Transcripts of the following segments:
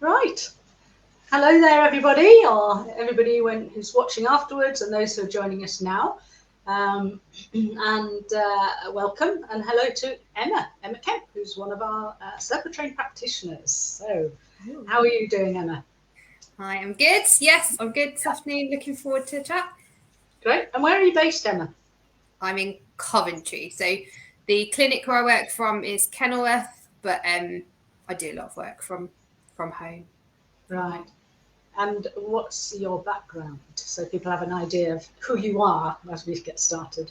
Right. Hello there, everybody, or everybody who's watching afterwards and those who are joining us now. Welcome and hello to Emma Kemp, who's one of our SIRPA trained practitioners. So how are you doing, Emma? I am good. Yes, I'm good this afternoon. Looking forward to the chat. Great. And where are you based, Emma? I'm in Coventry. So the clinic where I work from is Kenilworth, but I do a lot of work from home. Right. And what's your background, so people have an idea of who you are as we get started?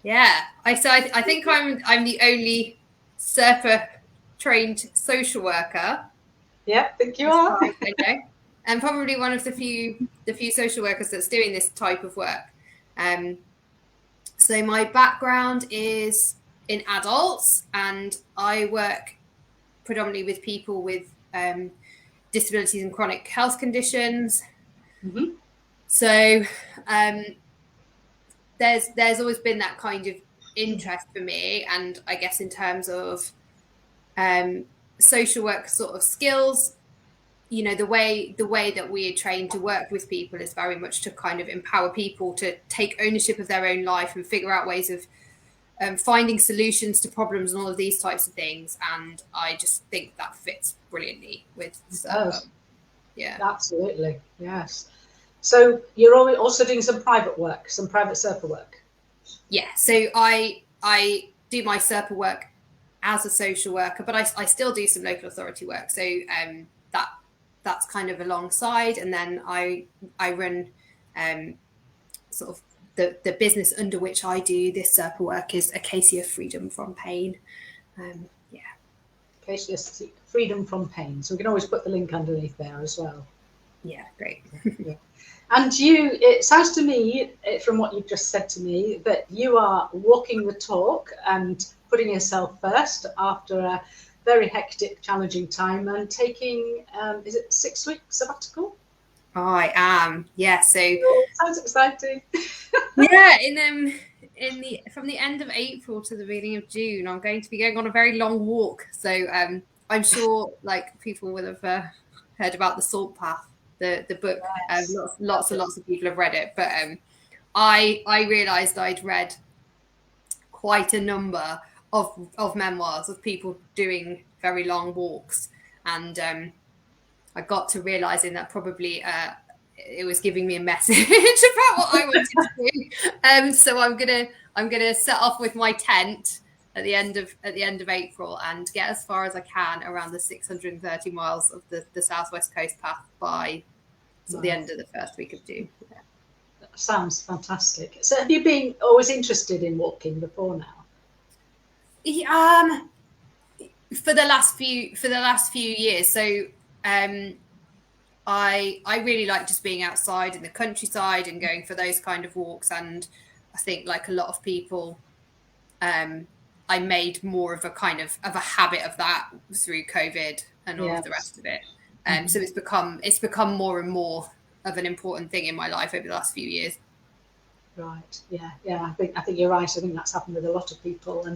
Yeah, I think I'm the only SIRPA trained social worker. Yeah, I think you are. I know. And probably one of the few social workers that's doing this type of work. So my background is in adults, and I work predominantly with people with disabilities and chronic health conditions. Mm-hmm. So there's always been that kind of interest for me, and I guess in terms of social work sort of skills, you know, the way that we are trained to work with people is very much to kind of empower people to take ownership of their own life and figure out ways of finding solutions to problems and all of these types of things. And I just think that fits brilliantly with SIRPA. Yeah, absolutely. Yes. So you're also doing some private work, some private SIRPA work. Yeah. So I do my SIRPA work as a social worker, but I still do some local authority work. So that's kind of alongside, and then I run sort of the business under which I do this SIRPA work is Acacia Freedom from Pain. Acacia Freedom from Pain. So we can always put the link underneath there as well. Yeah, great. Yeah. And it sounds to me, from what you've just said to me, that you are walking the talk and putting yourself first after a very hectic, challenging time, and taking, is it 6 weeks sabbatical? I am, yeah. So sounds exciting. Yeah, from the end of April to the beginning of June, I'm going to be going on a very long walk. So I'm sure, like, people will have heard about the Salt Path, the book. Yes. Lots and lots of people have read it, but I realised I'd read quite a number of memoirs of people doing very long walks, and I got to realising that probably it was giving me a message about what I wanted to do. So I'm gonna set off with my tent at the end of April and get as far as I can around the 630 miles of the Southwest Coast Path by the end of the first week of June. Yeah. That sounds fantastic. So have you been always interested in walking before now? For the last few years. So I really like just being outside in the countryside and going for those kind of walks. And I think, like a lot of people, I made more of a kind of a habit of that through COVID and all of the rest of it. So it's become more and more of an important thing in my life over the last few years. Right. Yeah. I think you're right. I think that's happened with a lot of people,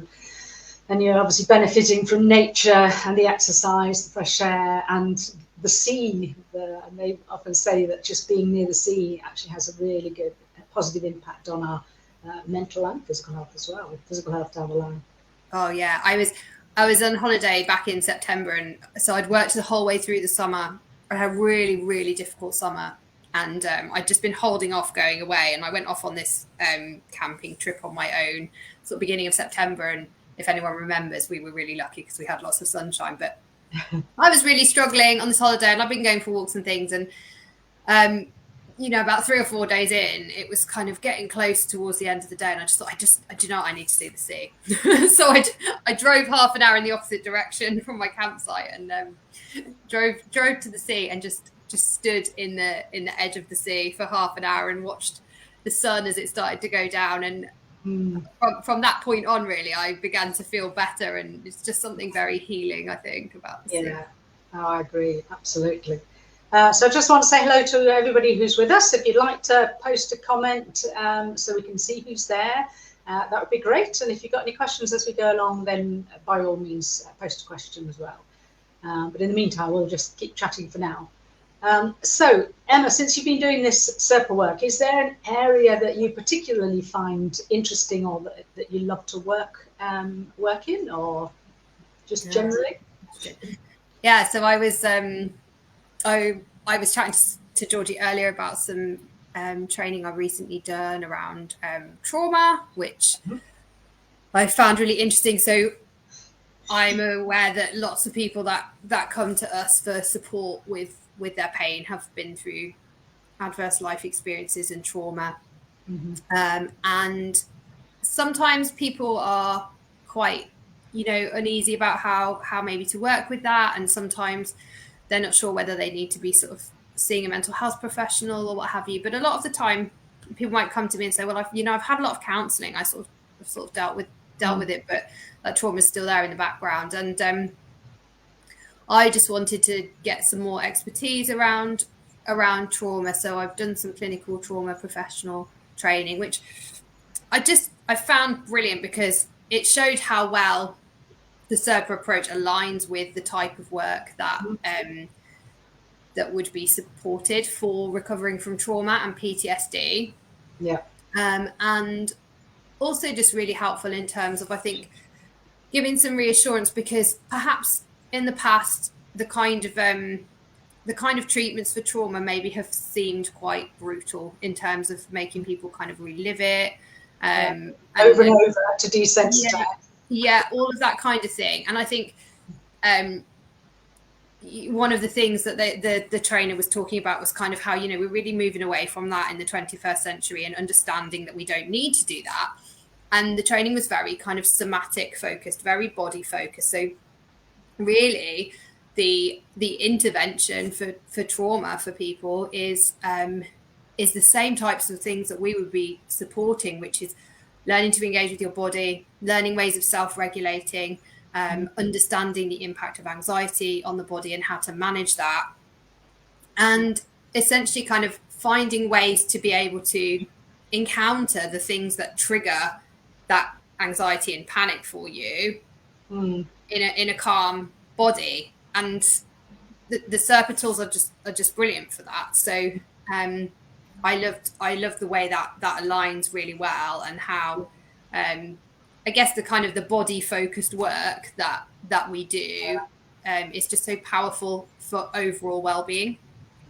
and you're obviously benefiting from nature and the exercise, the fresh air, and the sea. And they often say that just being near the sea actually has a really good positive impact on our mental and physical health as well. Physical health down the line. Oh yeah, I was on holiday back in September, and so I'd worked the whole way through the summer. I had a really, really difficult summer, and I'd just been holding off going away, and I went off on this camping trip on my own, sort of beginning of September. And if anyone remembers, we were really lucky because we had lots of sunshine, but I was really struggling on this holiday, and I've been going for walks and things. And, you know, about 3 or 4 days in, it was kind of getting close towards the end of the day. And I just thought, do you know what? I need to see the sea. So I drove half an hour in the opposite direction from my campsite and drove to the sea and just stood in the edge of the sea for half an hour and watched the sun as it started to go down. And from that point on, really, I began to feel better, and it's just something very healing, I think, about the sea. Yeah, I agree, absolutely. So I just want to say hello to everybody who's with us. If you'd like to post a comment so we can see who's there, that would be great. And if you've got any questions as we go along, then by all means, post a question as well. But in the meantime, we'll just keep chatting for now. So, Emma, since you've been doing this SIRPA work, is there an area that you particularly find interesting, or that you love to work in, or just generally? Yeah, so I was chatting to Georgie earlier about some training I've recently done around trauma, which I found really interesting. So I'm aware that lots of people that come to us for support with their pain have been through adverse life experiences and trauma. And sometimes people are quite, uneasy about how maybe to work with that. And sometimes they're not sure whether they need to be sort of seeing a mental health professional or what have you. But a lot of the time people might come to me and say, well, I've had a lot of counselling. I sort of dealt with it, but that trauma is still there in the background. And I just wanted to get some more expertise around trauma. So I've done some clinical trauma professional training, which I found brilliant, because it showed how well the SIRPA approach aligns with the type of work that that would be supported for recovering from trauma and PTSD. Yeah. And also just really helpful in terms of, I think, giving some reassurance, because perhaps in the past the kind of treatments for trauma maybe have seemed quite brutal in terms of making people kind of relive it, over and over to desensitize. Yeah, all of that kind of thing. And I think one of the things that the trainer was talking about was kind of how, we're really moving away from that in the 21st century, and understanding that we don't need to do that. And the training was very kind of somatic focused, very body focused. So really the intervention for trauma for people is the same types of things that we would be supporting, which is learning to engage with your body, learning ways of self-regulating, understanding the impact of anxiety on the body and how to manage that, and essentially kind of finding ways to be able to encounter the things that trigger that anxiety and panic for you in a calm body. And the SIRPA tools are just brilliant for that. So I love the way that aligns really well, and how I guess the kind of the body focused work that we do is just so powerful for overall well-being.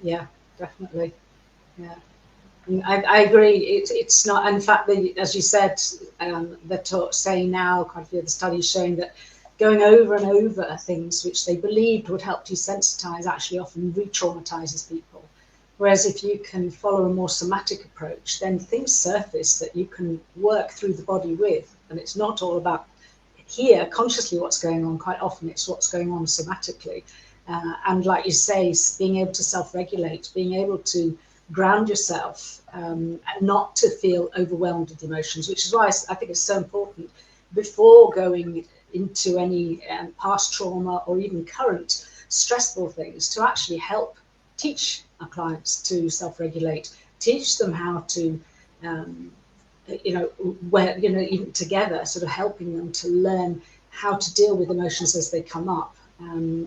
Yeah, definitely. Yeah, I agree. It's not. In fact, as you said, they're saying now, kind of the studies showing that going over and over things which they believed would help desensitize actually often re-traumatizes people. Whereas if you can follow a more somatic approach, then things surface that you can work through the body with. And it's not all about here consciously what's going on. Quite often it's what's going on somatically. And like you say, being able to self-regulate, being able to ground yourself, and not to feel overwhelmed with emotions, which is why I think it's so important before going into any past trauma or even current stressful things, to actually help teach our clients to self-regulate, teach them how to, even together, sort of helping them to learn how to deal with emotions as they come up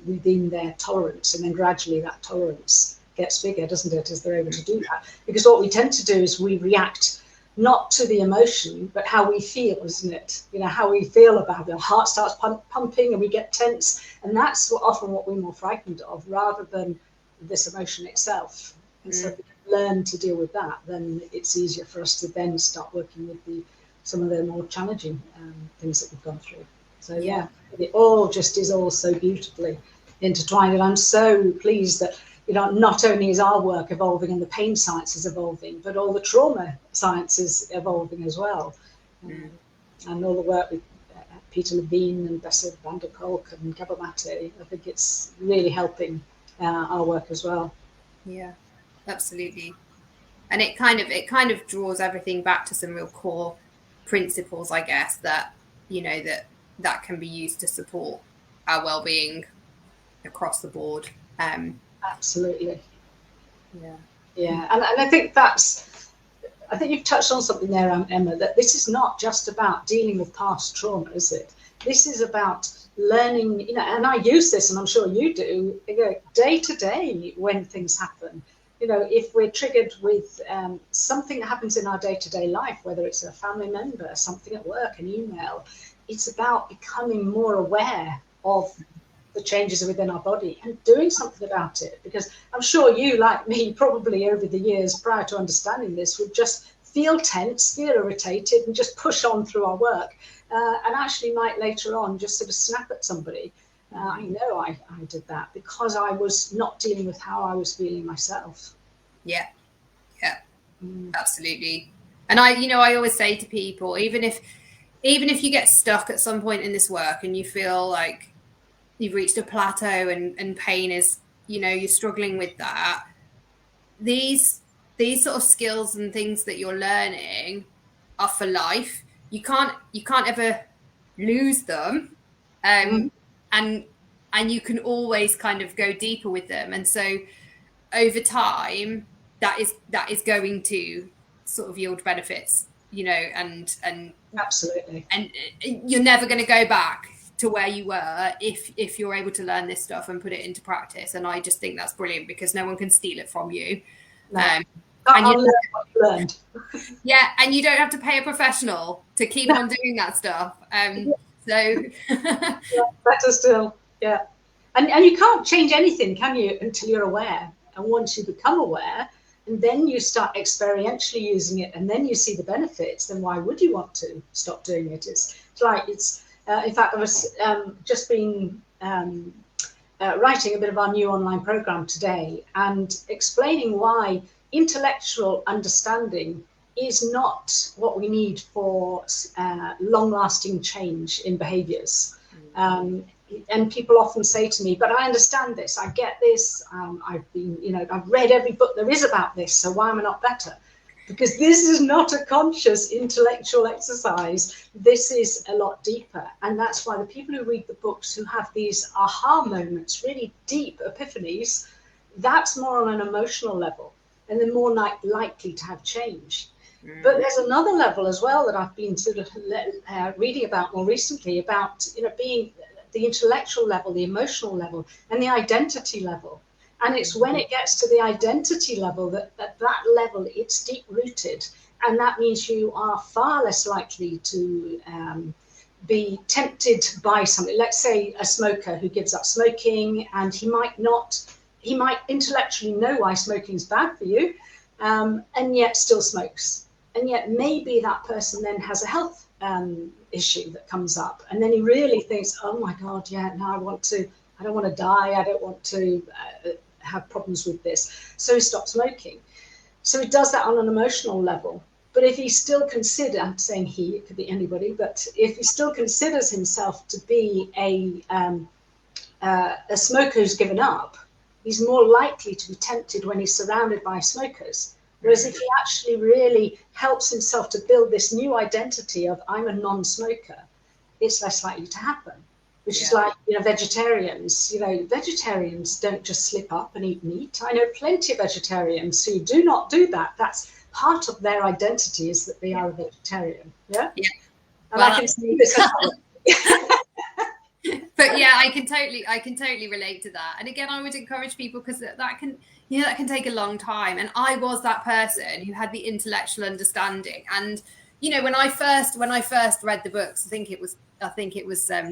within their tolerance. And then gradually that tolerance gets bigger, doesn't it, as they're able to do that? Because what we tend to do is we react not to the emotion, but how we feel, isn't it? How we feel about it. Our heart starts pumping and we get tense. And that's often what we're more frightened of, rather than this emotion itself. And so if we can learn to deal with that, then it's easier for us to then start working with some of the more challenging things that we've gone through. So yeah, it all just is all so beautifully intertwined. And I'm so pleased that not only is our work evolving and the pain science is evolving, but all the trauma science is evolving as well. And all the work with Peter Levine and Bessel van der Kolk and Gabor Mate, I think it's really helping our work as well. Yeah, absolutely. And it kind of draws everything back to some real core principles, I guess, that that can be used to support our well-being across the board. Absolutely. Yeah. And I think you've touched on something there, Emma, that this is not just about dealing with past trauma, is it? This is about learning, you know, and I use this, and I'm sure you do, you know, day to day when things happen. You know, if we're triggered with something that happens in our day-to-day life, whether it's a family member, something at work, an email, it's about becoming more aware of the changes within our body and doing something about it. Because I'm sure you, like me, probably over the years prior to understanding this, would just feel tense, feel irritated, and just push on through our work. And actually might later on just sort of snap at somebody. I know I did that because I was not dealing with how I was feeling myself. Yeah, absolutely. And I always say to people, even if you get stuck at some point in this work and you feel like you've reached a plateau and pain is, you're struggling with that, these sort of skills and things that you're learning are for life. You can't ever lose them. And you can always kind of go deeper with them. And so over time, that is going to sort of yield benefits, and absolutely. And you're never going to go back to where you were if you're able to learn this stuff and put it into practice. And I just think that's brilliant because no one can steal it from you. No. And learned. Yeah, and you don't have to pay a professional to keep on doing that stuff. So better still, yeah. And you can't change anything, can you, until you're aware. And once you become aware, and then you start experientially using it, and then you see the benefits, then why would you want to stop doing it? It's like, in fact, I was just been writing a bit of our new online program today and explaining why intellectual understanding is not what we need for long-lasting change in behaviours. And people often say to me, but I understand this, I get this, I've read every book there is about this, so why am I not better? Because this is not a conscious intellectual exercise. This is a lot deeper. And that's why the people who read the books, who have these aha moments, really deep epiphanies, that's more on an emotional level, and they're more likely to have change. But there's another level as well that I've been sort of reading about more recently, about being the intellectual level, the emotional level, and the identity level. And it's when it gets to the identity level that level, it's deep rooted, and that means you are far less likely to be tempted by something. Let's say a smoker who gives up smoking, and he might intellectually know why smoking is bad for you, and yet still smokes. And yet maybe that person then has a health issue that comes up, and then he really thinks, oh my God, yeah, no, I don't want to die, I don't want to have problems with this. So he stops smoking. So he does that on an emotional level. But if he still I'm saying he, it could be anybody, but if he still considers himself to be a smoker who's given up, he's more likely to be tempted when he's surrounded by smokers. Whereas if he actually really helps himself to build this new identity of I'm a non-smoker, it's less likely to happen. Which is like, vegetarians. Vegetarians don't just slip up and eat meat. I know plenty of vegetarians who do not do that. That's part of their identity, is that they are a vegetarian. Yeah. Yeah. And well, I can see this. But yeah, I can totally relate to that. And again, I would encourage people, because that can take a long time. And I was that person who had the intellectual understanding. And when I first read the books, I think it was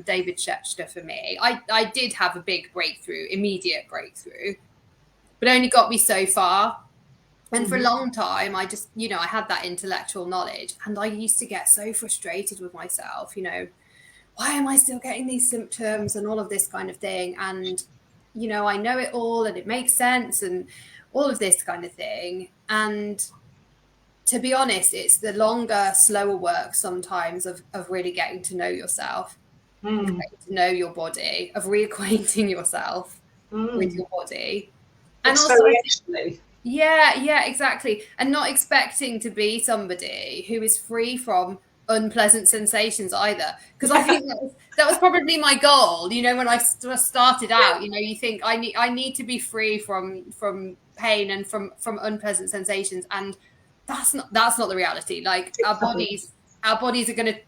David Schechter for me. I did have a big immediate breakthrough, but only got me so far. And for a long time, I just, I had that intellectual knowledge, and I used to get so frustrated with myself, why am I still getting these symptoms and all of this kind of thing? And, I know it all and it makes sense and all of this kind of thing. And to be honest, it's the longer, slower work sometimes of really getting to know yourself, of getting to know your body, of reacquainting yourself with your body. And also, yeah, exactly. And not expecting to be somebody who is free from unpleasant sensations either. Because I think that was probably my goal, when I started out, you think I need to be free from pain and from unpleasant sensations. And that's not the reality. Like, our bodies are going to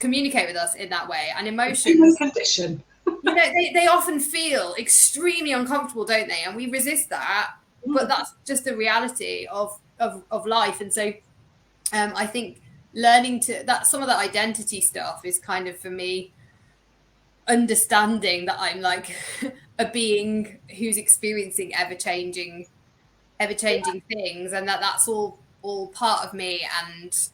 communicate with us in that way, and emotions, human condition. you know, they often feel extremely uncomfortable, don't they? And we resist that, but that's just the reality of life. And so I think learning to that, some of that identity stuff is kind of, for me, understanding that I'm like a being who's experiencing ever-changing things, and that's all part of me, and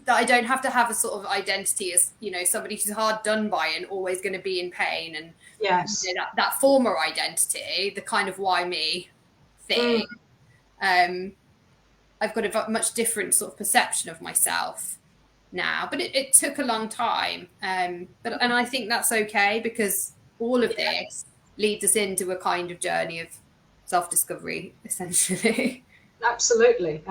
that I don't have to have a sort of identity as, you know, somebody who's hard done by and always going to be in pain, and yes, you know, that former identity, the kind of why me thing. I've got a much different sort of perception of myself now, but it took a long time, and I think that's okay, because all of this leads us into a kind of journey of self-discovery, essentially. Absolutely,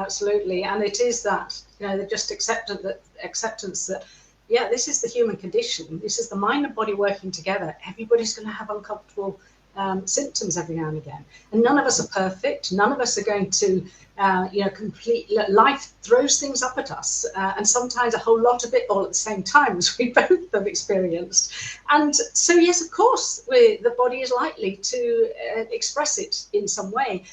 and it is that, you know, just acceptance that yeah, this is the human condition. This is the mind and body working together. Everybody's going to have uncomfortable symptoms every now and again, and none of us are perfect. None of us are going to, complete. Life throws things up at us, and sometimes a whole lot of it all at the same time, as we both have experienced. And so, yes, of course, the body is likely to express it in some way.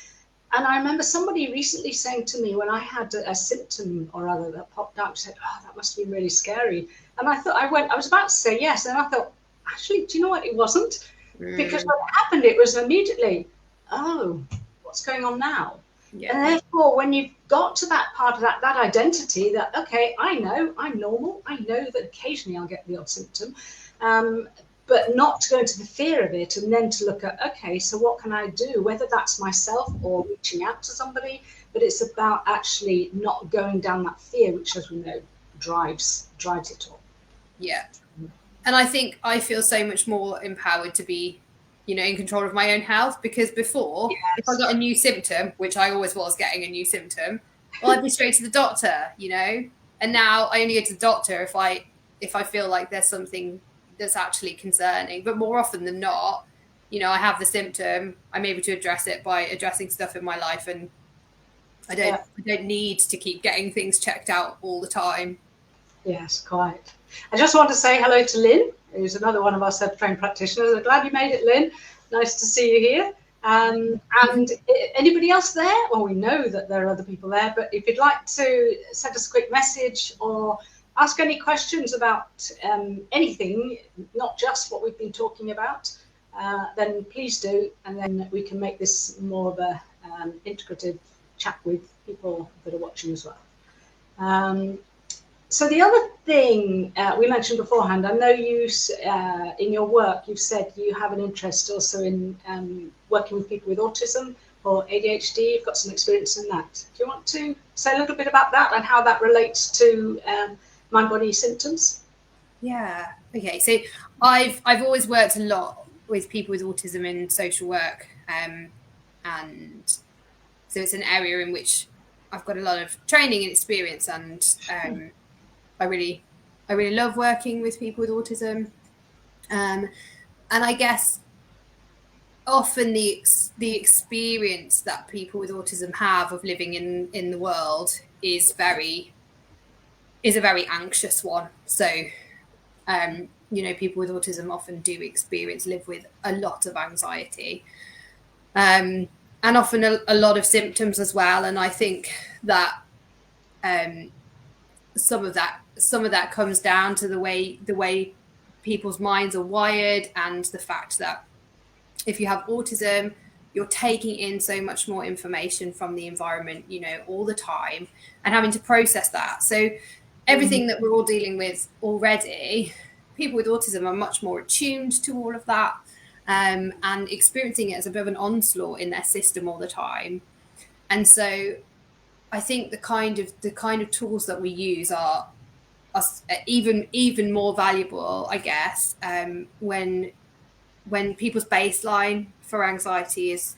And I remember somebody recently saying to me, when I had a symptom or other that popped up, said, "Oh, that must have been really scary." And I thought, I was about to say yes, and I thought, actually, do you know what? It wasn't. Because when it happened, it was immediately, oh, what's going on now? Yeah. And therefore, when you've got to that part of that identity that, okay, I know I'm normal. I know that occasionally I'll get the odd symptom, but not to go into the fear of it, and then to look at, okay, so what can I do? Whether that's myself or reaching out to somebody, but it's about actually not going down that fear, which, as we know, drives it all. Yeah. And I think I feel so much more empowered to be, you know, in control of my own health, because before, if I got a new symptom, which I always was getting a new symptom, well, I'd be straight to the doctor, you know, and now I only go to the doctor if I feel like there's something that's actually concerning. But more often than not, you know, I have the symptom, I'm able to address it by addressing stuff in my life, and I don't need to keep getting things checked out all the time. Yes, quite. I just want to say hello to Lynn, who's another one of our SIRPA practitioners. I'm glad you made it, Lynn. Nice to see you here. And anybody else there? Well, we know that there are other people there, but if you'd like to send us a quick message or ask any questions about anything, not just what we've been talking about, then please do, and then we can make this more of a integrative chat with people that are watching as well. So the other thing we mentioned beforehand, I know you, in your work, you've said you have an interest also in working with people with autism or ADHD. You've got some experience in that. Do you want to say a little bit about that and how that relates to mind-body symptoms? Yeah. Okay. So I've always worked a lot with people with autism in social work, and so it's an area in which I've got a lot of training and experience, and I really love working with people with autism, and I guess often the experience that people with autism have of living in the world is a very anxious one. So you know, people with autism often do live with a lot of anxiety, and often a lot of symptoms as well. And I think that some of that comes down to the way people's minds are wired, and the fact that if you have autism, you're taking in so much more information from the environment, you know, all the time, and having to process that. So everything that we're all dealing with already, people with autism are much more attuned to all of that, and experiencing it as a bit of an onslaught in their system all the time. And so I think the kind of tools that we use are even more valuable, I guess, when people's baseline for anxiety is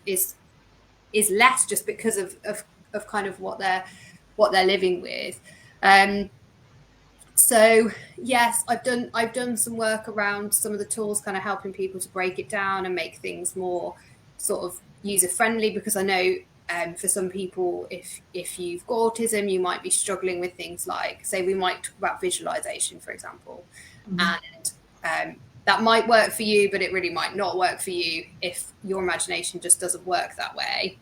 less, just because of kind of what they're living with. So yes, I've done some work around some of the tools, kind of helping people to break it down and make things more sort of user friendly, because I know For some people, if you've got autism, you might be struggling with things like, say, we might talk about visualization, for example, and that might work for you, but it really might not work for you if your imagination just doesn't work that way.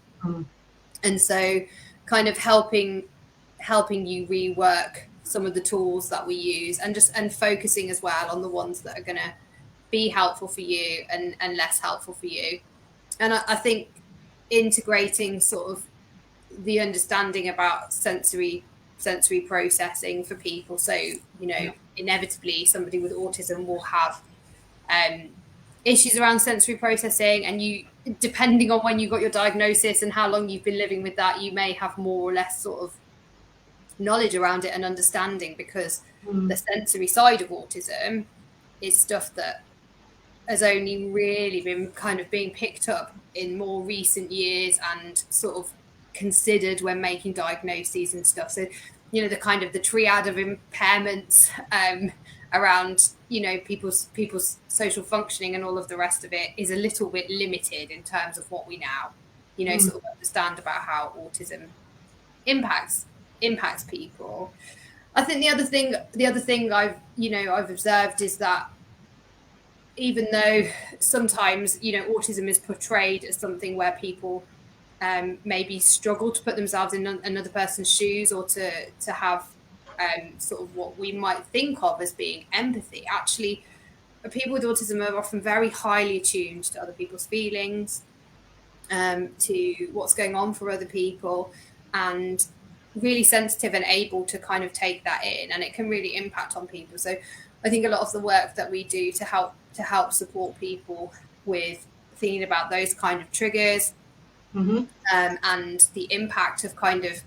And so kind of helping you rework some of the tools that we use, and focusing as well on the ones that are going to be helpful for you and less helpful for you. And I think integrating sort of the understanding about sensory processing for people. So, inevitably somebody with autism will have issues around sensory processing, and you, depending on when you got your diagnosis and how long you've been living with that, you may have more or less sort of knowledge around it and understanding, because the sensory side of autism is stuff that has only really been kind of being picked up in more recent years and sort of considered when making diagnoses and stuff. So, the kind of the triad of impairments around, people's social functioning and all of the rest of it is a little bit limited in terms of what we now, sort of understand about how autism impacts people. I think the other thing I've observed is that even though sometimes, autism is portrayed as something where people maybe struggle to put themselves in another person's shoes, or to have sort of what we might think of as being empathy. Actually, people with autism are often very highly attuned to other people's feelings, to what's going on for other people, and really sensitive and able to kind of take that in, and it can really impact on people. So I think a lot of the work that we do to help support people with thinking about those kind of triggers, and the impact of kind of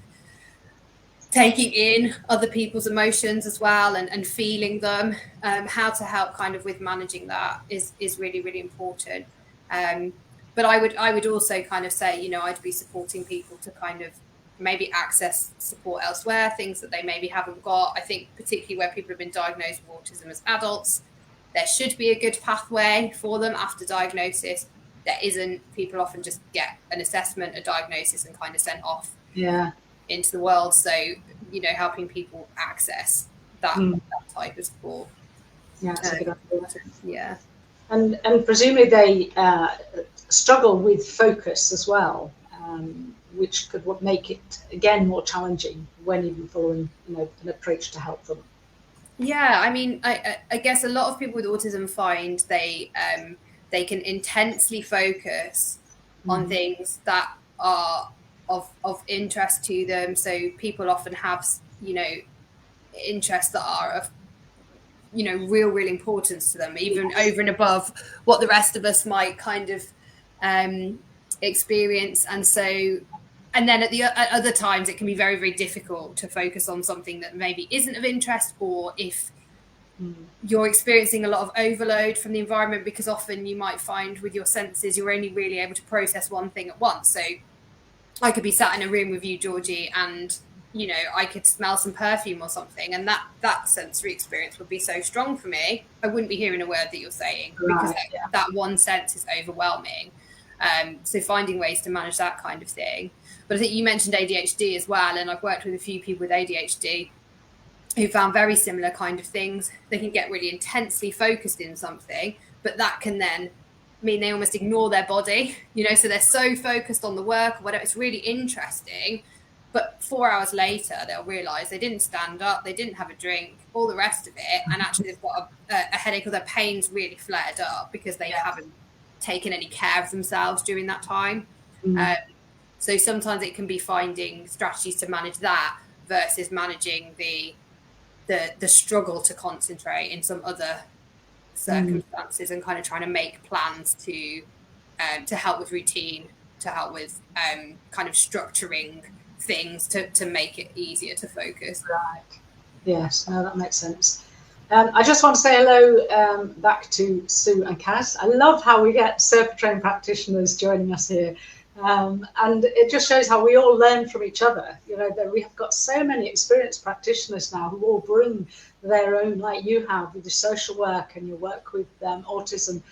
taking in other people's emotions as well, and feeling them, how to help kind of with managing that is really, really important. But I would also kind of say, I'd be supporting people to kind of maybe access support elsewhere, things that they maybe haven't got. I think particularly where people have been diagnosed with autism as adults, there should be a good pathway for them after diagnosis. There isn't. People often just get an assessment, a diagnosis, and kind of sent off into the world. So, helping people access that type of support. Yeah, that's a good idea. Yeah. And presumably they struggle with focus as well, which could make it again more challenging when even following an approach to help them. Yeah, I mean, I guess a lot of people with autism find they can intensely focus on things that are of interest to them. So people often have interests that are of real importance to them, even over and above what the rest of us might kind of experience. And then at other times it can be very, very difficult to focus on something that maybe isn't of interest, or if you're experiencing a lot of overload from the environment, because often you might find with your senses you're only really able to process one thing at once. So I could be sat in a room with you, Georgie, and I could smell some perfume or something, and that sensory experience would be so strong for me, I wouldn't be hearing a word that you're saying, because that one sense is overwhelming. So finding ways to manage that kind of thing. But I think you mentioned ADHD as well, and I've worked with a few people with ADHD who found very similar kind of things. They can get really intensely focused in something, but that can then mean they almost ignore their body, so they're so focused on the work or whatever. It's really interesting, but 4 hours later they'll realize they didn't stand up, they didn't have a drink, all the rest of it, and actually they've got a headache, or their pain's really flared up because they haven't taken any care of themselves during that time. So sometimes it can be finding strategies to manage that versus managing the struggle to concentrate in some other circumstances, and kind of trying to make plans to help with routine, to help with kind of structuring things to make it easier to focus. Right. Yes, no, that makes sense. I just want to say hello back to Sue and Kaz. I love how we get SIRPA trained practitioners joining us here. And it just shows how we all learn from each other. That we have got so many experienced practitioners now who all bring their own, like you have with your social work and your work with autism.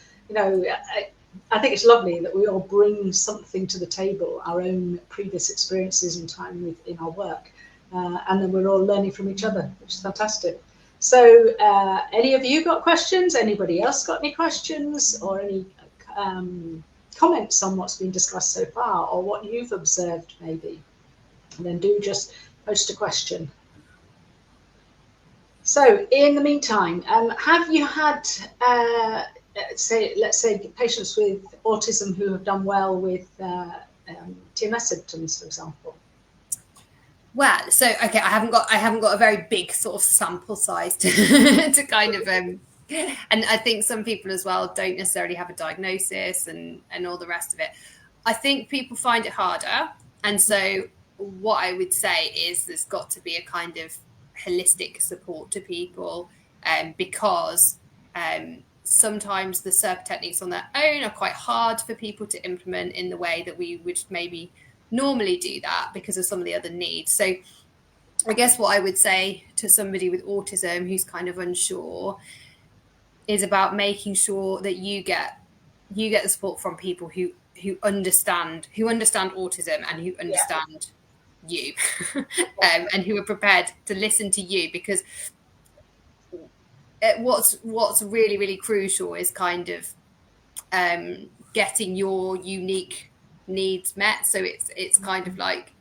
I think it's lovely that we all bring something to the table, our own previous experiences and time in our work, and then we're all learning from each other, which is fantastic. So, any of you got questions? Anybody else got any questions or any comments on what's been discussed so far, or what you've observed maybe? And then do just post a question. So, in the meantime, have you had, let's say, patients with autism who have done well with TMS symptoms, for example? Well, so okay, I haven't got a very big sort of sample size to kind of and I think some people as well don't necessarily have a diagnosis and all the rest of it. I think people find it harder, and so what I would say is there's got to be a kind of holistic support to people, because sometimes the SIRPA techniques on their own are quite hard for people to implement in the way that we would maybe normally do that because of some of the other needs. So I guess what I would say to somebody with autism who's kind of unsure is about making sure that you get the support from people who understand autism and who understand you and who are prepared to listen to you, because what's really, really crucial is kind of getting your unique needs met. So it's kind of like,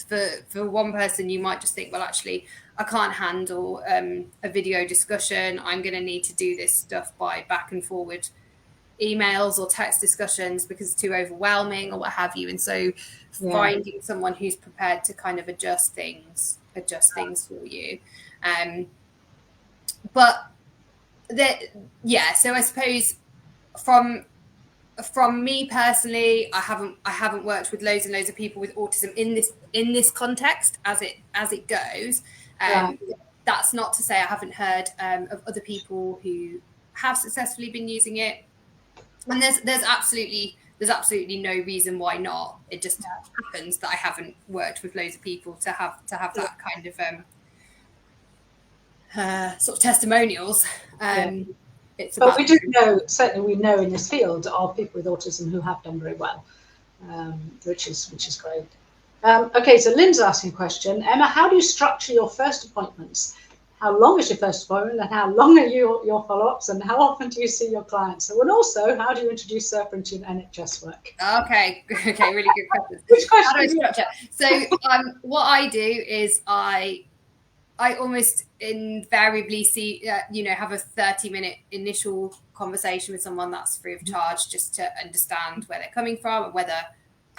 for one person you might just think, well, actually I can't handle a video discussion, I'm going to need to do this stuff by back and forward emails or text discussions because it's too overwhelming or what have you. And so finding someone who's prepared to kind of adjust things for you. But so I suppose from me personally, I haven't worked with loads and loads of people with autism in this context as it goes. That's not to say I haven't heard of other people who have successfully been using it, and there's absolutely no reason why not. It just happens that I haven't worked with loads of people to have that kind of sort of testimonials. But we do know, certainly we know in this field of people with autism who have done very well, which is great. Okay, so Lynn's asking a question. Emma, how do you structure your first appointments? How long is your first appointment, and how long are your follow-ups, and how often do you see your clients? So, and also, how do you introduce SIRPA into your NHS work? Okay, really good question. Which question? How do I structure? So, what I do is I almost invariably see, have a 30-minute initial conversation with someone that's free of charge, just to understand where they're coming from and whether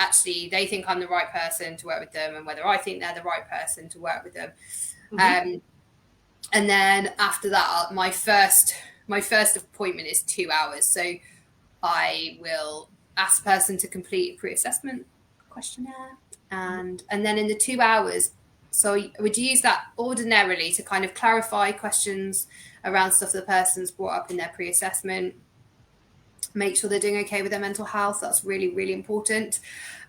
actually they think I'm the right person to work with them and whether I think they're the right person to work with them. And then after that, my first appointment is 2 hours. So I will ask the person to complete a Preassessment questionnaire, and then in the 2 hours, so I would use that ordinarily to kind of clarify questions around stuff the person's brought up in their Preassessment, make sure they're doing okay with their mental health. That's really, really important,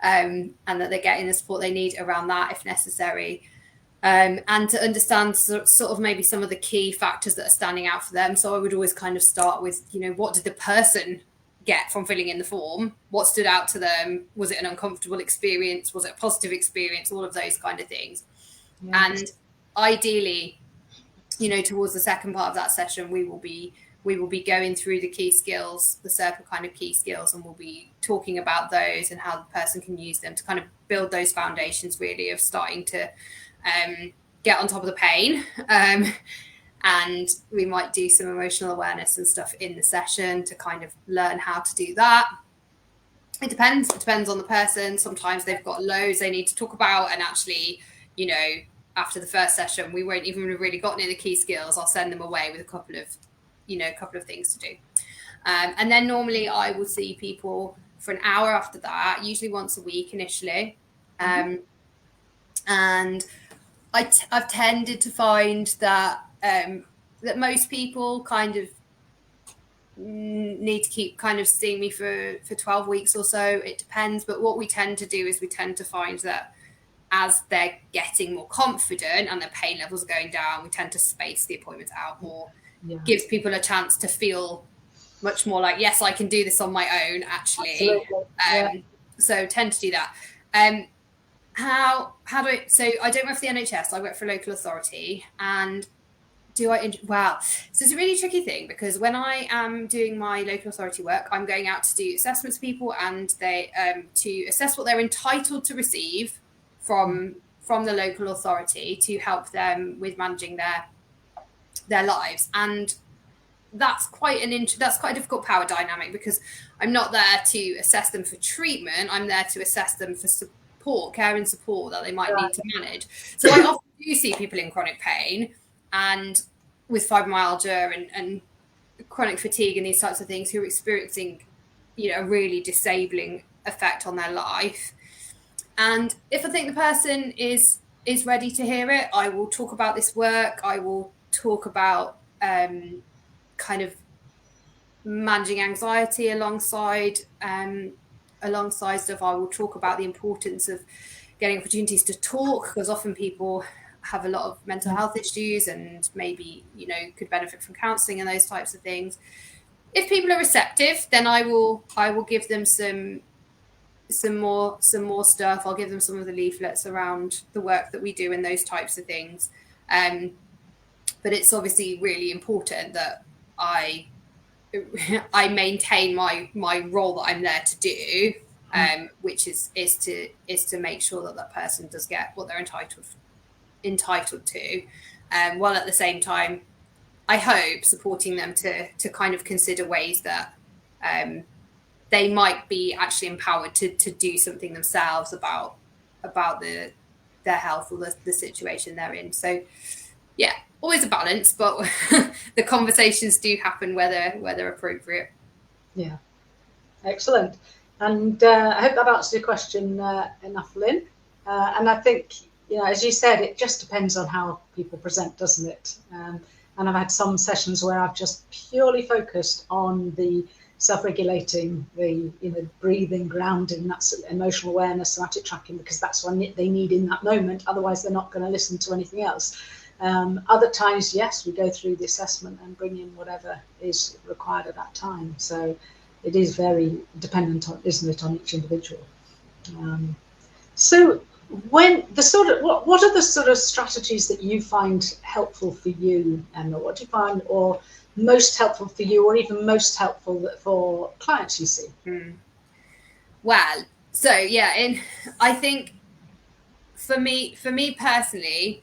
and that they're getting the support they need around that if necessary. And to understand sort of maybe some of the key factors that are standing out for them. So I would always kind of start with, what did the person get from filling in the form? What stood out to them? Was it an uncomfortable experience? Was it a positive experience? All of those kind of things. Yes. And ideally, towards the second part of that session, we will be going through the key skills, the SIRPA kind of key skills, and we'll be talking about those and how the person can use them to kind of build those foundations, really, of starting to get on top of the pain. And we might do some emotional awareness and stuff in the session to kind of learn how to do that. It depends on the person. Sometimes they've got loads they need to talk about, and actually, after the first session, we won't even have really gotten into key skills. I'll send them away with a couple of things to do. And then normally I will see people for an hour after that, usually once a week initially. And I've tended to find that that most people kind of need to keep kind of seeing me for 12 weeks or so. It depends. But what we tend to do is we tend to find that as they're getting more confident and their pain levels are going down, we tend to space the appointments out more. Yeah. Gives people a chance to feel much more like, yes, I can do this on my own, actually. So tend to do that. How do I, so I don't work for the NHS, I work for a local authority. And wow. So it's a really tricky thing, because when I am doing my local authority work, I'm going out to do assessments to people, and they to assess what they're entitled to receive from the local authority to help them with managing their lives. And that's quite a difficult power dynamic, because I'm not there to assess them for treatment. I'm there to assess them for support, care and support that they might need to manage. So I often do see people in chronic pain and with fibromyalgia and chronic fatigue and these types of things, who are experiencing, a really disabling effect on their life. And if I think the person is ready to hear it, I will talk about this work. I will talk about kind of managing anxiety alongside stuff. I will talk about the importance of getting opportunities to talk, because often people have a lot of mental health issues and maybe, could benefit from counselling and those types of things. If people are receptive, then I will give them some more stuff. I'll give them some of the leaflets around the work that we do and those types of things. But it's obviously really important that I maintain my role that I'm there to do, which is to make sure that person does get what they're entitled to, while at the same time, I hope, supporting them to kind of consider ways that they might be actually empowered to do something themselves about their health or the situation they're in. So yeah, always a balance, but the conversations do happen where they're appropriate. Yeah, excellent. And I hope that answers your question enough, Lynn. And I think, as you said, it just depends on how people present, doesn't it? And I've had some sessions where I've just purely focused on the self-regulating, the breathing, grounding, that's emotional awareness, somatic tracking, because that's what they need in that moment. Otherwise, they're not going to listen to anything else. Other times, yes, we go through the assessment and bring in whatever is required at that time. So it is very dependent on, isn't it, on each individual. So when what are the sort of strategies that you find helpful for you, Emma? What do you find or most helpful for you, or even most helpful for clients you see? Well, so yeah, I think for me personally,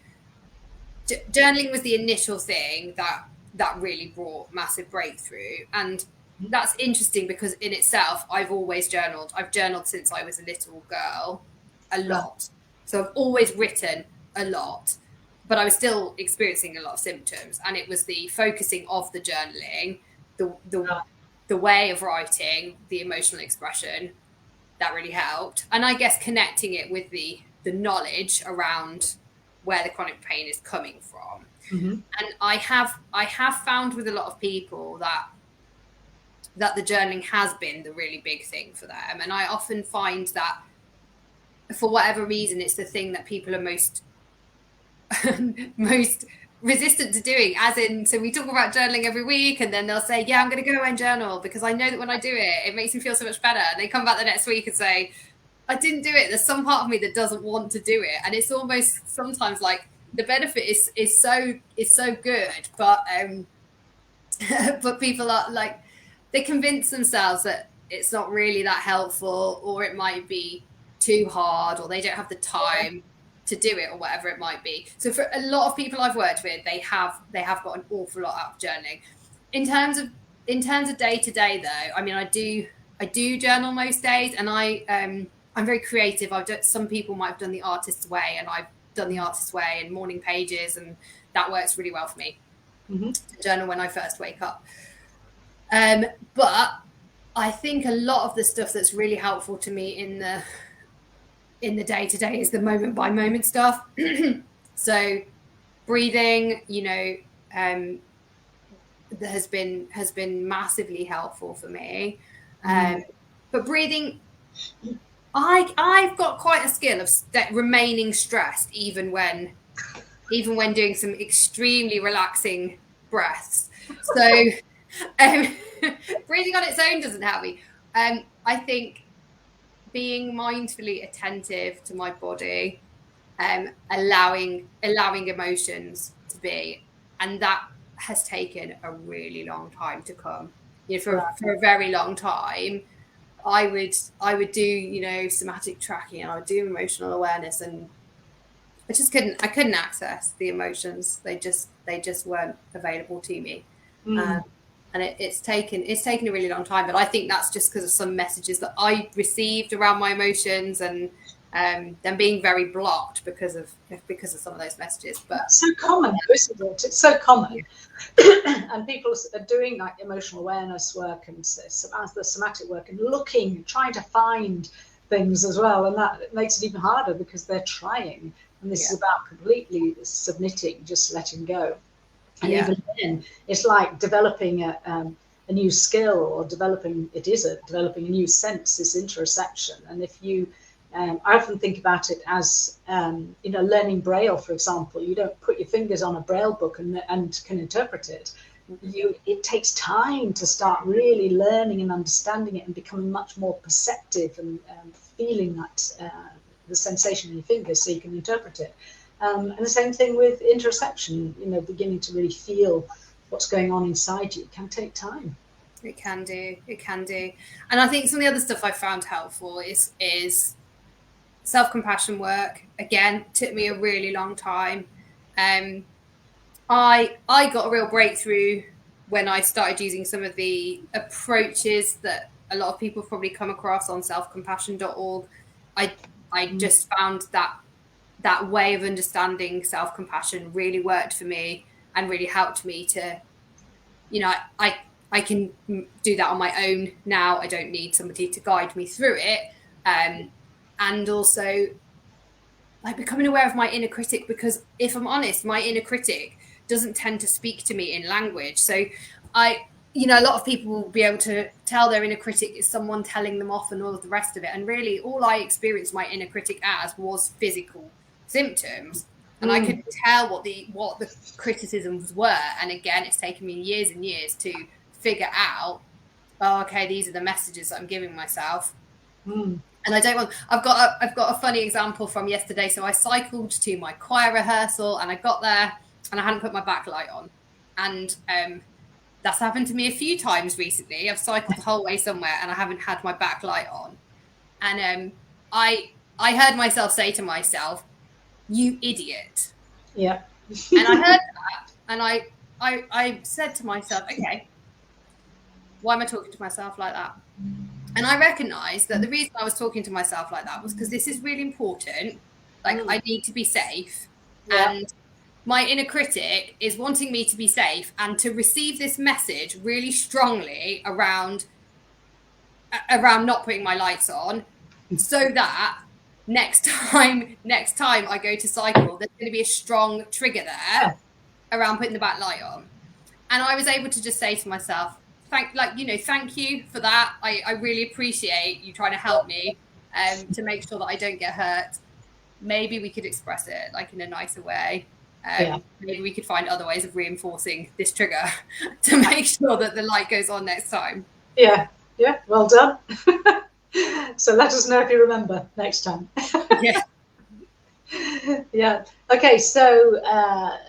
journaling was the initial thing that really brought massive breakthrough. And that's interesting, because in itself, I've always journaled. I've journaled since I was a little girl, a lot. So I've always written a lot, but I was still experiencing a lot of symptoms. And it was the focusing of the journaling, the way of writing, the emotional expression, that really helped. And I guess connecting it with the knowledge around where the chronic pain is coming from. And I have found with a lot of people that the journaling has been the really big thing for them. And I often find that for whatever reason, it's the thing that people are most resistant to doing. As in, so we talk about journaling every week, and then they'll say, yeah, I'm going to go and journal because I know that when I do it, it makes me feel so much better. And they come back the next week and say, I didn't do it. There's some part of me that doesn't want to do it. And it's almost sometimes like the benefit is so good, but but people are like, they convince themselves that it's not really that helpful, or it might be too hard, or they don't have the time to do it, or whatever it might be. So for a lot of people I've worked with, they have got an awful lot out of journaling. In terms of day to day though, I mean, I do journal most days, and I'm very creative. Some people might have done the artist's way, and I've done the artist's way and morning pages, and that works really well for me to journal when I first wake up. But I think a lot of the stuff that's really helpful to me in the day to day is the moment by moment stuff. So breathing, has been massively helpful for me. But breathing, I've got quite a skill of remaining stressed even when doing some extremely relaxing breaths. So Breathing on its own doesn't help me. I think being mindfully attentive to my body, allowing emotions to be, and that has taken a really long time to come. You know, for a very long time, I would do, somatic tracking, and I would do emotional awareness, and I couldn't access the emotions. They just weren't available to me. And it's taken a really long time, but I think that's just because of some messages that I received around my emotions, and them being very blocked because of some of those messages. But it's so common, isn't it? It's so common. And people are doing like emotional awareness work and the somatic work, and looking, trying to find things as well, and that makes it even harder because they're trying. And this is about completely submitting, just letting go. And even then, it's like developing a new skill, or developing a new sense, this interoception. And if you, I often think about it as, learning Braille, for example. You don't put your fingers on a Braille book and can interpret it. It takes time to start really learning and understanding it, and becoming much more perceptive, and feeling that the sensation in your fingers so you can interpret it. And the same thing with interoception, beginning to really feel what's going on inside you. It can take time. It can do. And I think some of the other stuff I found helpful is self-compassion work. Again, took me a really long time. I got a real breakthrough when I started using some of the approaches that a lot of people probably come across on selfcompassion.org. I just found that way of understanding self-compassion really worked for me, and really helped me to, I can do that on my own now. I don't need somebody to guide me through it. And also, like, becoming aware of my inner critic, because if I'm honest, my inner critic doesn't tend to speak to me in language. So a lot of people will be able to tell their inner critic is someone telling them off and all of the rest of it. And really, all I experienced my inner critic as was physical symptoms. And I couldn't tell what the criticisms were. And again, it's taken me years and years to figure out, okay, these are the messages that I'm giving myself. And I've got a funny example from yesterday. So I cycled to my choir rehearsal, and I got there and I hadn't put my backlight on. And that's happened to me a few times recently. I've cycled the whole way somewhere and I haven't had my backlight on. And I heard myself say to myself, "You idiot." Yeah. And I heard that, and I said to myself, okay, why am I talking to myself like that? And I recognized that the reason I was talking to myself like that was because this is really important. Like, I need to be safe. Yeah. And my inner critic is wanting me to be safe and to receive this message really strongly around not putting my lights on, so that next time I go to cycle, there's going to be a strong trigger there around putting the back light on. And I was able to just say to myself, thank you for that. I really appreciate you trying to help me to make sure that I don't get hurt. Maybe we could express it like in a nicer way. Maybe we could find other ways of reinforcing this trigger to make sure that the light goes on next time. Yeah, well done. So let us know if you remember next time. Yeah. Okay, so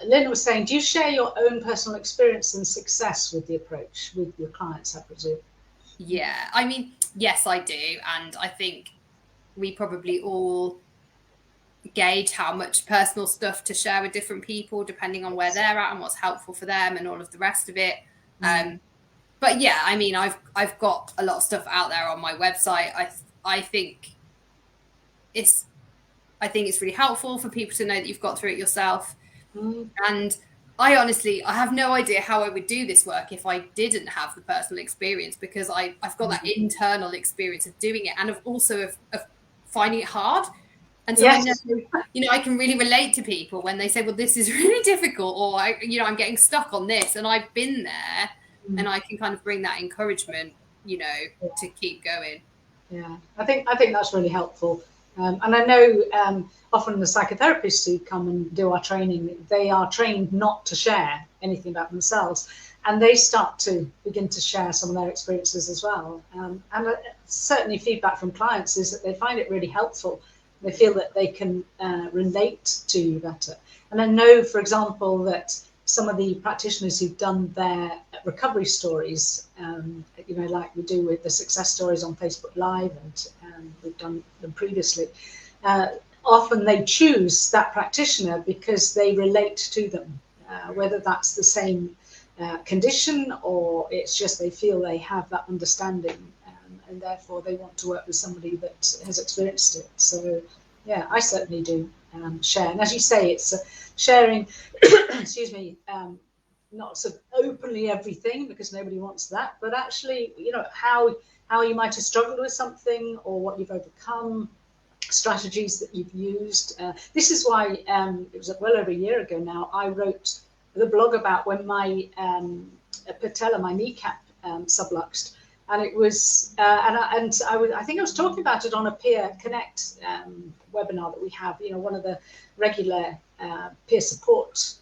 Lynn was saying, do you share your own personal experience and success with the approach with your clients, I presume? Yeah, I mean, yes, I do. And I think we probably all gauge how much personal stuff to share with different people, depending on where they're at and what's helpful for them and all of the rest of it. But yeah, I mean, I've got a lot of stuff out there on my website. I think it's really helpful for people to know that you've got through it yourself. And I have no idea how I would do this work if I didn't have the personal experience, because I've got that internal experience of doing it, and of finding it hard. And so I know, I can really relate to people when they say, well, this is really difficult, or I'm getting stuck on this, and I've been there, and I can kind of bring that encouragement, to keep going. Yeah, I think that's really helpful. And I know often the psychotherapists who come and do our training, they are trained not to share anything about themselves. and they start to begin to share some of their experiences as well. And certainly feedback from clients is that they find it really helpful. They feel that they can relate to you better. And I know, for example, that some of the practitioners who've done their recovery stories, you know, like we do with the success stories on Facebook Live, and we've done them previously, often they choose that practitioner because they relate to them, whether that's the same condition or it's just they feel they have that understanding, and therefore they want to work with somebody that has experienced it. So yeah, I certainly do share. And as you say, it's sharing, excuse me, not sort of openly everything, because nobody wants that, but actually, you know, how you might have struggled with something or what you've overcome, strategies that you've used. This is why it was well over a year ago now, I wrote the blog about when my patella, my kneecap, subluxed, and it was I think I was talking about it on a Peer Connect webinar that we have. You know, one of the regular peer support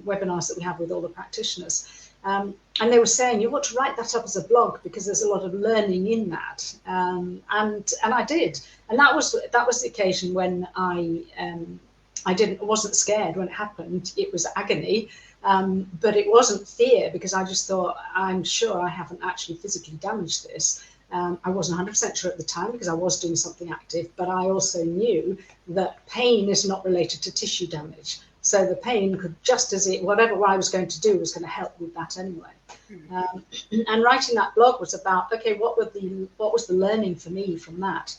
webinars that we have with all the practitioners. And they were saying you want to write that up as a blog because there's a lot of learning in that, and I did, and that was the occasion when I wasn't scared when it happened. It was agony, but it wasn't fear, because I just thought, I'm sure I haven't actually physically damaged this. I wasn't 100% sure at the time because I was doing something active, but I also knew that pain is not related to tissue damage. So the pain could just as whatever I was going to do was going to help with that anyway. And writing that blog was about, okay, what was the learning for me from that?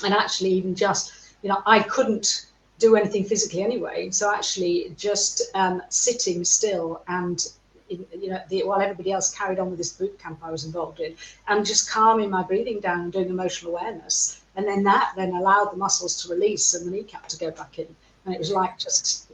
And actually, even just, you know, I couldn't do anything physically anyway. So actually just sitting still and, you know, while everybody else carried on with this boot camp I was involved in, and just calming my breathing down and doing emotional awareness. And then that allowed the muscles to release and the kneecap to go back in. And it was like just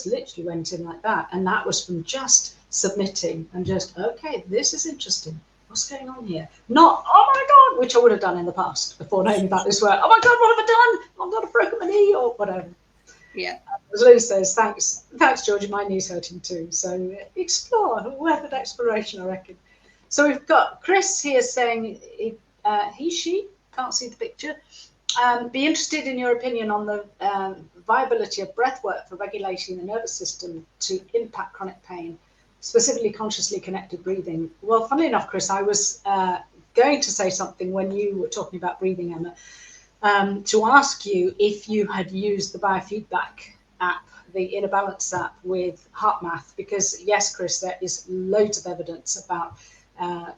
literally went in like that. And that was from just submitting and just, okay, this is interesting. What's going on here? Not, oh my God, which I would have done in the past before knowing about this work. Oh my God, what have I done? I've got a broken my knee or whatever. Yeah. As Lou says, thanks, Georgie, my knee's hurting too. So explore, worth an exploration, I reckon. So we've got Chris here saying, she, can't see the picture, be interested in your opinion on the viability of breath work for regulating the nervous system to impact chronic pain, specifically consciously connected breathing. Well, funnily enough, Chris, I was going to say something when you were talking about breathing, Emma, to ask you if you had used the biofeedback app, the Inner Balance app with HeartMath, because yes, Chris, there is loads of evidence about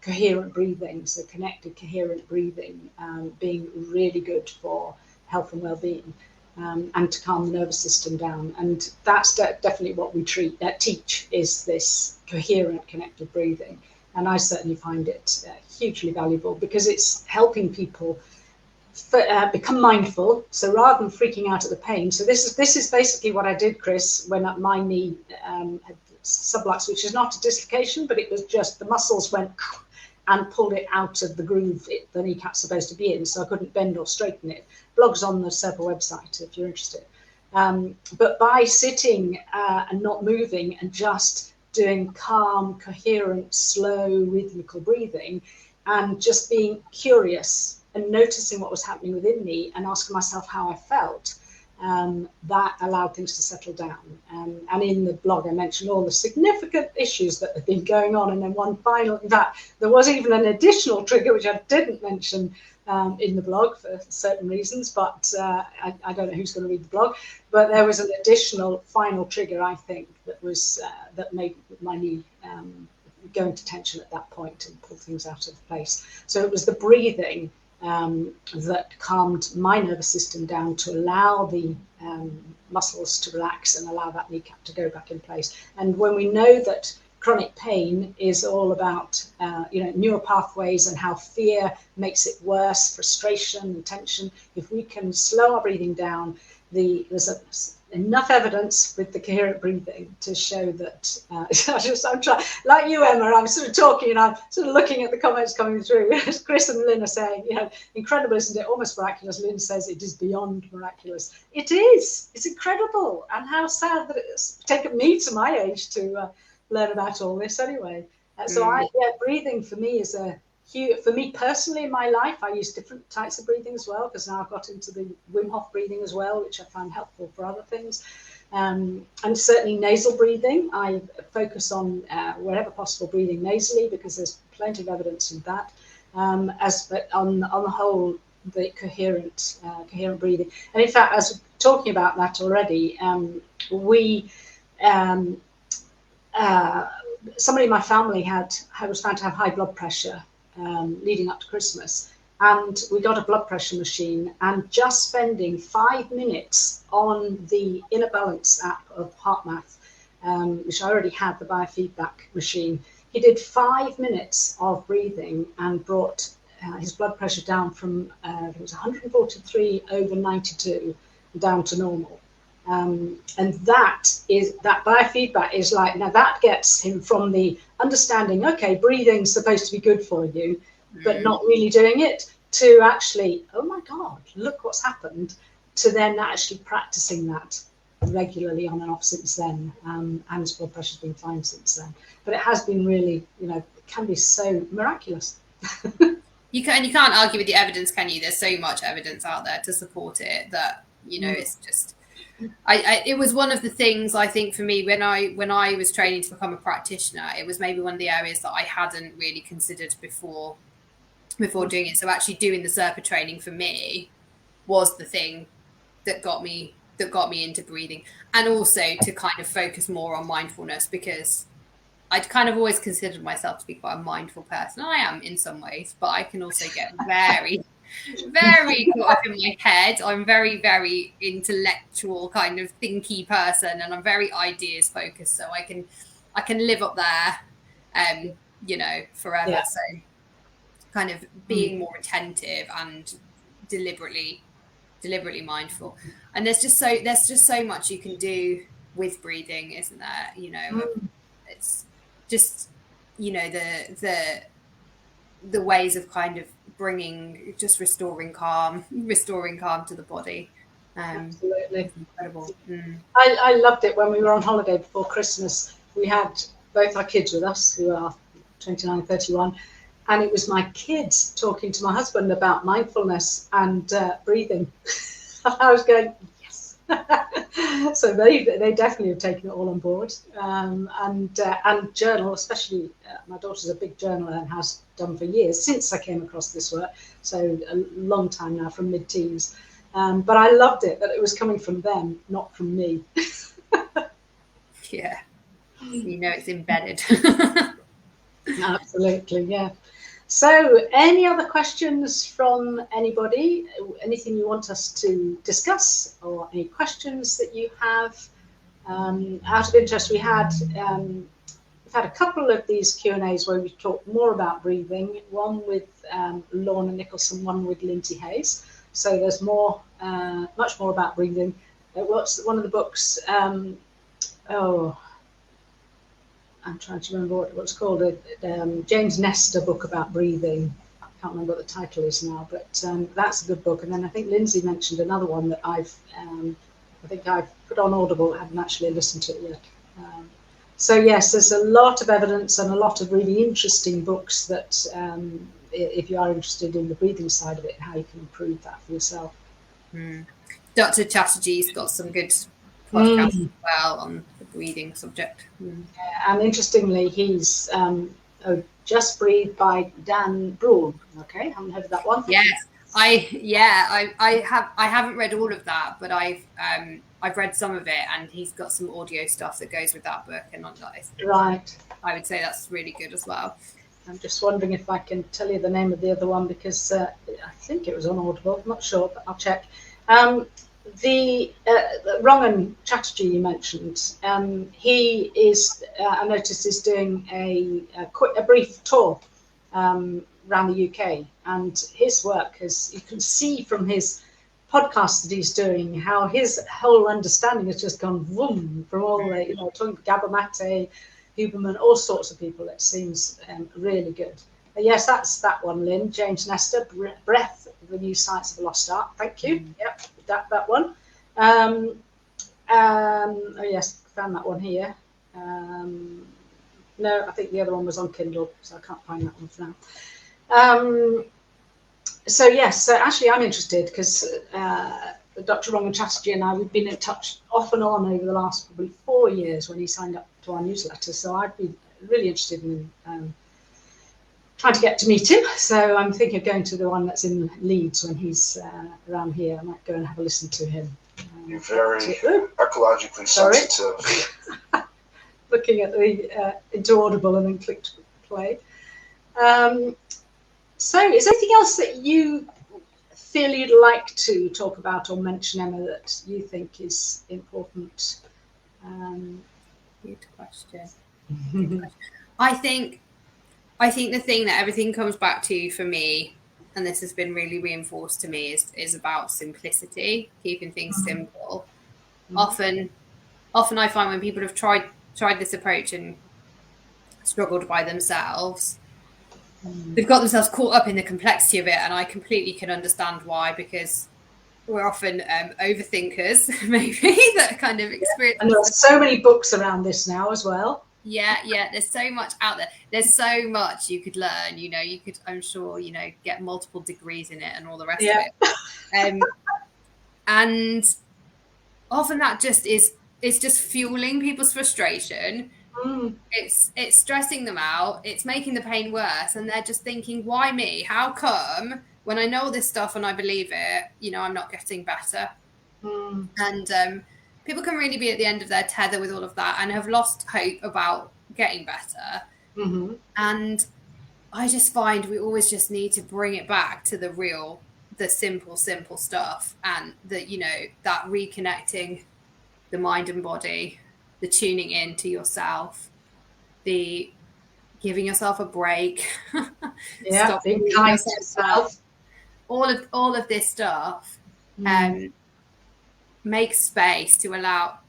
coherent breathing, so connected coherent breathing being really good for health and well-being, and to calm the nervous system down. And that's definitely what we teach, is this coherent connected breathing. And I certainly find it hugely valuable, because it's helping people become mindful. So rather than freaking out at the pain, so this is basically what I did, Chris, when my knee had sublux, which is not a dislocation, but it was just the muscles went and pulled it out of the groove the kneecap's supposed to be in, so I couldn't bend or straighten it. Blog's on the SIRPA website if you're interested. But by sitting and not moving and just doing calm, coherent, slow, rhythmical breathing, and just being curious and noticing what was happening within me and asking myself how I felt, that allowed things to settle down. And in the blog, I mentioned all the significant issues that have been going on. And then one final, in fact, there was even an additional trigger, which I didn't mention in the blog for certain reasons, but I don't know who's going to read the blog. But there was an additional final trigger, I think, that was that made my knee go into tension at that point and pull things out of place. So it was the breathing that calmed my nervous system down to allow the muscles to relax and allow that kneecap to go back in place. And when we know that chronic pain is all about neural pathways and how fear makes it worse, frustration and tension, if we can slow our breathing down, there's enough evidence with the coherent breathing to show that I'm trying, like you, Emma, I'm sort of talking and I'm sort of looking at the comments coming through. As Chris and Lynn are saying, incredible, isn't it? Almost miraculous. Lynn says it is beyond miraculous. It is. It's incredible. And how sad that it's taken me to my age to learn about all this anyway. So breathing for me is a huge, for me personally in my life, I use different types of breathing as well, because now I've got into the Wim Hof breathing as well, which I find helpful for other things. And certainly nasal breathing, I focus on wherever possible breathing nasally, because there's plenty of evidence in that. But on the whole, the coherent breathing. And in fact, as we're talking about that already, somebody in my family was found to have high blood pressure leading up to Christmas. And we got a blood pressure machine, and just spending 5 minutes on the Inner Balance app of HeartMath, which I already had, the biofeedback machine, he did 5 minutes of breathing and brought his blood pressure down from, it was 143/92 down to normal. And that biofeedback is like, now that gets him from the understanding, okay, breathing's supposed to be good for you, but not really doing it, to actually, oh my God, look what's happened, to then actually practicing that regularly on and off since then. And his blood pressure's been fine since then. But it has been really, it can be so miraculous. You can't argue with the evidence, can you? There's so much evidence out there to support it that, it's just... it was one of the things, I think, for me when I was training to become a practitioner, it was maybe one of the areas that I hadn't really considered before doing it. So actually doing the SIRPA training for me was the thing that got me into breathing, and also to kind of focus more on mindfulness, because I'd kind of always considered myself to be quite a mindful person. I am in some ways, but I can also get very caught up in my head. I'm very, very intellectual kind of thinky person, and I'm very ideas focused. So I can live up there, forever. Yeah. So kind of being more attentive and deliberately mindful. And there's just so much you can do with breathing, isn't there? It's just, the ways of kind of restoring calm to the body. Absolutely. Incredible. I loved it when we were on holiday before Christmas. We had both our kids with us, who are 29 and 31, and it was my kids talking to my husband about mindfulness and breathing. I was going, yes. So they definitely have taken it all on board, and journal, especially my daughter's a big journaler and has done for years since I came across this work, so a long time now, from mid-teens. But I loved it that it was coming from them, not from me. Yeah, it's embedded. Absolutely, yeah. So, any other questions from anybody? Anything you want us to discuss, or any questions that you have? Out of interest, we've had a couple of these Q&As where we talked more about breathing. One with Lorna Nicholson, one with Lindsay Hayes. So there's much more about breathing. What's one of the books? I'm trying to remember what it's called. James Nestor book about breathing. I can't remember what the title is now, but that's a good book. And then I think Lindsay mentioned another one that I've put on Audible. I haven't actually listened to it yet. So yes, there's a lot of evidence and a lot of really interesting books that, if you are interested in the breathing side of it, how you can improve that for yourself. Dr. Chatterjee's got some good podcasts as well on the breathing subject. Yeah, and interestingly, he's Just Breathe by Dan Brown. Okay, haven't heard of that one. Yes, I haven't read all of that, but I've read some of it, and he's got some audio stuff that goes with that book, and right. I would say that's really good as well. I'm just wondering if I can tell you the name of the other one, because I think it was on Audible. I'm not sure, but I'll check. The Rangan Chatterjee you mentioned, he is, I noticed, is doing a brief tour around the UK, and his work you can see from his podcast that he's doing, how his whole understanding has just gone boom from all the, talking to Gabor Mate, Huberman, all sorts of people. It seems really good. Yes, that's that one, Lynn. James Nestor, Breath, the New Science of a Lost Art. Thank you. Yep, that one. Oh yes, found that one here. No, I think the other one was on Kindle, so I can't find that one for now. So yes, so actually I'm interested because Dr. Rangan Chatterjee and I, we've been in touch off and on over the last probably 4 years when he signed up to our newsletter. So I'd be really interested in trying to get to meet him. So I'm thinking of going to the one that's in Leeds when he's around here. I might go and have a listen to him. You're very ecologically sensitive. Looking at the into Audible and then clicked play. So is there anything else that you feel you'd like to talk about or mention, Emma, that you think is important? Good question. I think the thing that everything comes back to for me, and this has been really reinforced to me, is about simplicity, keeping things simple. Often I find when people have tried this approach and struggled by themselves, they've got themselves caught up in the complexity of it, and I completely can understand why, because we're often overthinkers, maybe, that kind of experience. And there are so many books around this now as well. Yeah, there's so much out there. There's so much you could learn. You could, I'm sure, get multiple degrees in it and all the rest of it. And often that it's just fueling people's frustration. It's stressing them out. It's making the pain worse, and they're just thinking, "Why me? How come when I know all this stuff and I believe it, I'm not getting better?" And people can really be at the end of their tether with all of that and have lost hope about getting better. And I just find we always just need to bring it back to the simple stuff, and that reconnecting the mind and body, the tuning in to yourself, the giving yourself a break, stop being kind to yourself, all of this stuff, make space to allow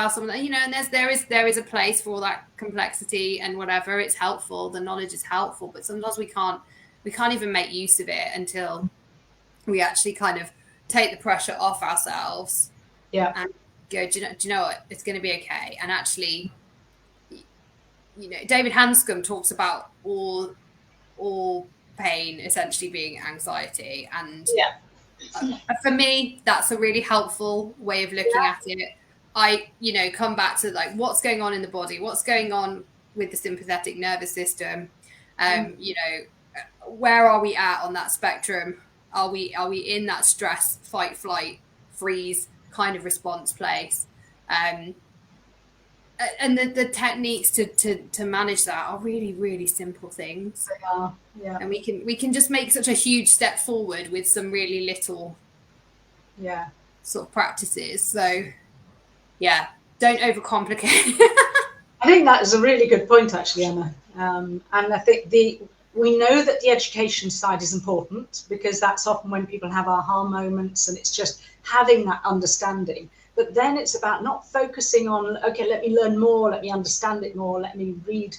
someone, and there is a place for all that complexity and whatever. It's helpful, the knowledge is helpful, but sometimes we can't even make use of it until we actually kind of take the pressure off ourselves and go, do you know what, it's going to be okay. And actually, David Hanscom talks about all pain essentially being anxiety, and for me that's a really helpful way of looking at it. I come back to like what's going on in the body, what's going on with the sympathetic nervous system, where are we at on that spectrum? Are we in that stress, fight, flight, freeze kind of response place? And the techniques to manage that are really, really simple things. And we can just make such a huge step forward with some really little sort of practices. So don't overcomplicate. I think that is a really good point, actually, Emma. And I think we know that the education side is important, because that's often when people have aha moments, and it's just having that understanding. But then it's about not focusing on, okay, let me learn more, let me understand it more, let me read,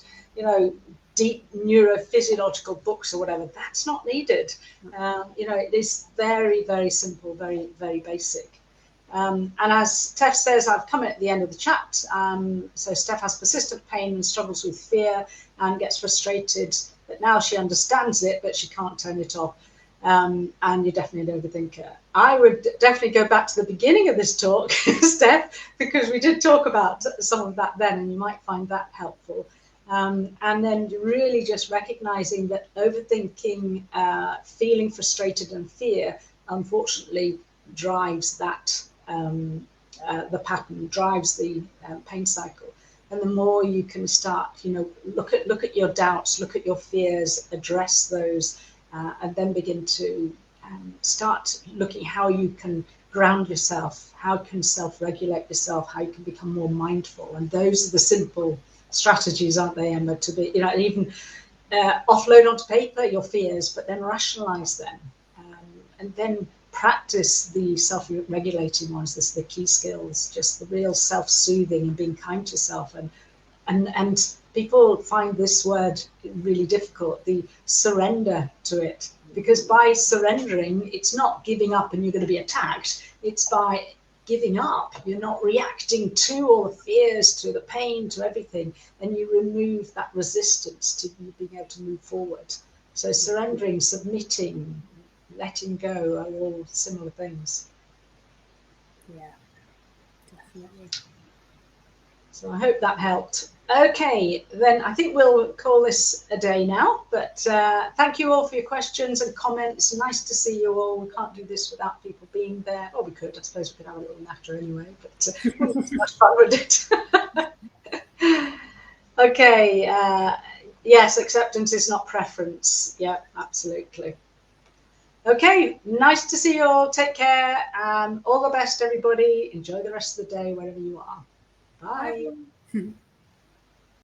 deep neurophysiological books or whatever. That's not needed. It is very, very simple, very, very basic. And as Steph says, I've come at the end of the chat. So Steph has persistent pain and struggles with fear and gets frustrated that now she understands it, but she can't turn it off. And you're definitely an overthinker. I would definitely go back to the beginning of this talk, Steph, because we did talk about some of that then, and you might find that helpful. And then really just recognizing that overthinking, feeling frustrated and fear, unfortunately, drives that, the pattern, drives the pain cycle. And the more you can start, look at your doubts, look at your fears, address those, and then begin to start looking how you can ground yourself, how you can self-regulate yourself, how you can become more mindful. And those are the simple strategies, aren't they, Emma, to be, even offload onto paper your fears, but then rationalize them, and then practice the self-regulating ones. This are the key skills, just the real self-soothing and being kind to yourself. And people find this word really difficult, the surrender to it, because by surrendering, it's not giving up and you're going to be attacked. It's by giving up. You're not reacting to all the fears, to the pain, to everything. And you remove that resistance to you being able to move forward. So surrendering, submitting, letting go are all similar things. Yeah, definitely. So I hope that helped. Okay, then I think we'll call this a day now. But thank you all for your questions and comments. Nice to see you all. We can't do this without people being there. Or we could, I suppose we could have a little natter anyway, but wouldn't be much fun, would it? Okay, yes, acceptance is not preference. Yeah, absolutely. Okay, nice to see you all. Take care. All the best, everybody. Enjoy the rest of the day wherever you are. Bye. Bye.